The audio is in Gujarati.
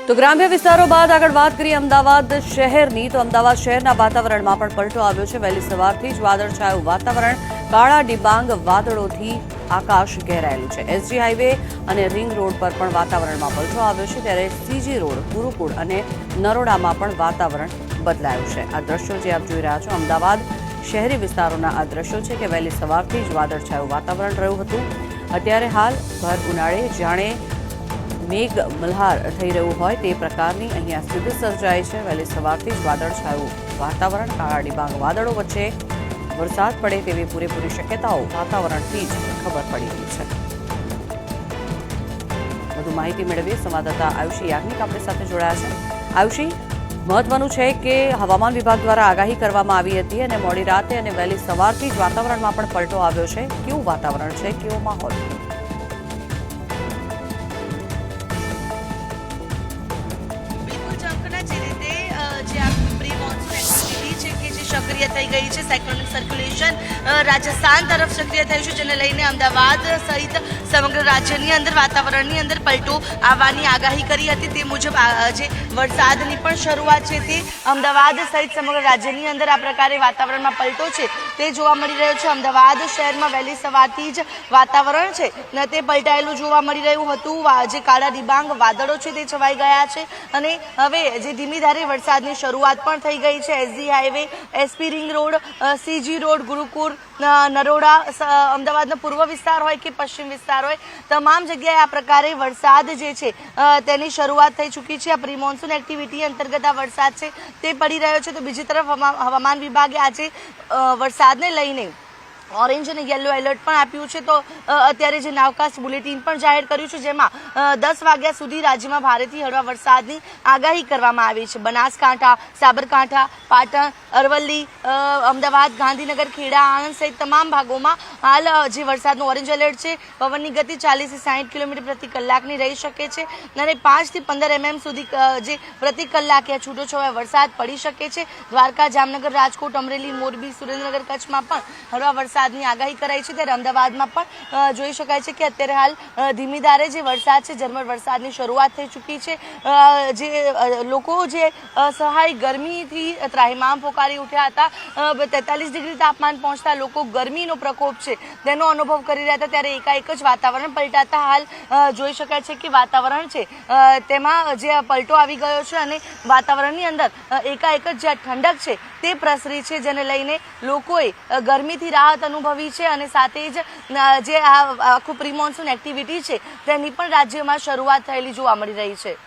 તો ગ્રામ્ય વિસ્તારો બાદ આગળ વાત કરીએ અમદાવાદ શહેરની તો અમદાવાદ શહેરના વાતાવરણમાં પણ પલટો આવ્યો છે। વહેલી સવારથી જ વાદળછાયું વાતાવરણ, કાળા ડિબાંગ વાદળોથી આકાશ ઘેરાયેલું છે। એસજી હાઈવે અને રિંગ રોડ પર પણ વાતાવરણમાં પલટો આવ્યો છે, ત્યારે સીજી રોડ, ગુરુકુળ અને નરોડામાં પણ વાતાવરણ બદલાયું છે। આ દ્રશ્યો જે આપ જોઈ રહ્યા છો અમદાવાદ શહેરી વિસ્તારોના આ દ્રશ્યો છે કે વહેલી સવારથી જ વાદળછાયું વાતાવરણ રહ્યું હતું। અત્યારે હાલ ભર ઉનાળે જાણે મેઘ મલ્હાર થઈ રહ્યું હોય તે પ્રકારની અહીંયા સ્થિતિ સર્જાઈ છે। વહેલી સવારથી જ વાદળછાયું વાતાવરણ, કાળા ડિબાંગ વાદળો વચ્ચે વરસાદ પડે તેવી પૂરેપૂરી શક્યતાઓ વાતાવરણથી જ ખબર પડી રહી છે। વધુ માહિતી મેળવીએ સંવાદદાતા આયુષી યાજ્ઞિક આપણી સાથે જોડાયા છે। આયુષી, મહત્વનું છે કે હવામાન વિભાગ દ્વારા આગાહી કરવામાં આવી હતી અને મોડી રાતે અને વહેલી સવારથી જ વાતાવરણમાં પણ પલટો આવ્યો છે। કેવું વાતાવરણ છે, કેવો માહોલ? सक्रिय થઈ ગઈ છે। સાયક્લોનિક સર્ક્યુલેશન રાજસ્થાન તરફ સક્રિય થયું છે, જેને લઈને અમદાવાદ સહિત સમગ્ર રાજ્યની અંદર વાતાવરણની અંદર પલટો આવવાની આગાહી કરી હતી। તે મુજબ જે વરસાદની પણ શરૂઆત છે તે અમદાવાદ સહિત સમગ્ર રાજ્યની અંદર આ પ્રકારે વાતાવરણમાં પલટો છે તે જોવા મળી રહ્યો છે। અમદાવાદ શહેરમાં વહેલી સવારથી જ વાતાવરણ છે તે પલટાયેલું જોવા મળી રહ્યું હતું। જે કાળા ડિબાંગ વાદળો છે તે છવાઈ ગયા છે અને હવે જે ધીમી ધારે વરસાદની શરૂઆત પણ થઈ ગઈ છે। SG highway, SP ring road, CG road, Gurukul, Naroda, અમદાવાદનો પૂર્વ વિસ્તાર હોય કે પશ્ચિમ વિસ્તાર હોય, તમામ જગ્યાએ આ પ્રકારે વરસાદ જે છે તેની શરૂઆત થઈ ચૂકી છે। આ પ્રી મોન્સૂન એક્ટિવિટી અંતર્ગત આ વરસાદ છે તે પડી રહ્યો છે। તો બીજી તરફ હવામાન વિભાગે આજે વરસાદને લઈને ઓરેન્જ અને યલો એલર્ટ પણ આપ્યું છે। તો અત્યારે જે નાવકાસ્ટ બુલેટિન પણ જાહેર કર્યું છે, જેમાં 10 વાગ્યા સુધી રાજ્યમાં ભારેથી હળવા વરસાદની આગાહી કરવામાં આવી છે। બનાસકાંઠા, સાબરકાંઠા, પાટણ, અરવલ્લી, અમદાવાદ, ગાંધીનગર, ખેડા, આણંદ સહિત તમામ ભાગોમાં હાલ જે વરસાદનું ઓરેન્જ એલર્ટ છે। પવનની ગતિ 40 થી 60 કિલોમીટર પ્રતિ કલાકની રહી શકે છે અને 5 થી 15 mm સુધી જે પ્રતિ કલાકે છૂટોછવાયો વરસાદ પડી શકે છે। દ્વારકા, જામનગર, રાજકોટ, અમરેલી, મોરબી, સુરેન્દ્રનગર, કચ્છમાં પણ હળવા વરસાદની આગાહી કરાઈ છે। ત્યારે અમદાવાદમાં પણ જોઈ શકાય છે કે અત્યારે હાલ ધીમી ધારે જે વરસાદ છે, ઝરમર વરસાદની શરૂઆત થઈ ચૂકી છે। જે લોકો જે અસહાય ગરમીથી ત્રાહિમામ પોકારી ઉઠ્યા હતા, 43 ડિગ્રી તાપમાન પહોંચતા લોકો ગરમીનો પ્રકોપ છે તેનો અનુભવ કરી રહ્યા હતા, ત્યારે એકાએક જ વાતાવરણ પલટાતા હાલ જોઈ શકાય છે કે વાતાવરણ છે તેમાં જે પલટો આવી ગયો છે અને વાતાવરણની અંદર એકાએક જ જે ઠંડક છે તે પ્રસરી છે, જેને લઈને લોકોએ ગરમીથી રાહત અનુભવી છે અને સાથે જ જે આ આખું પ્રી મોન્સૂન એક્ટિવિટી છે તેની પણ રાજ્યમાં શરૂઆત થયેલી જોવા મળી રહી છે।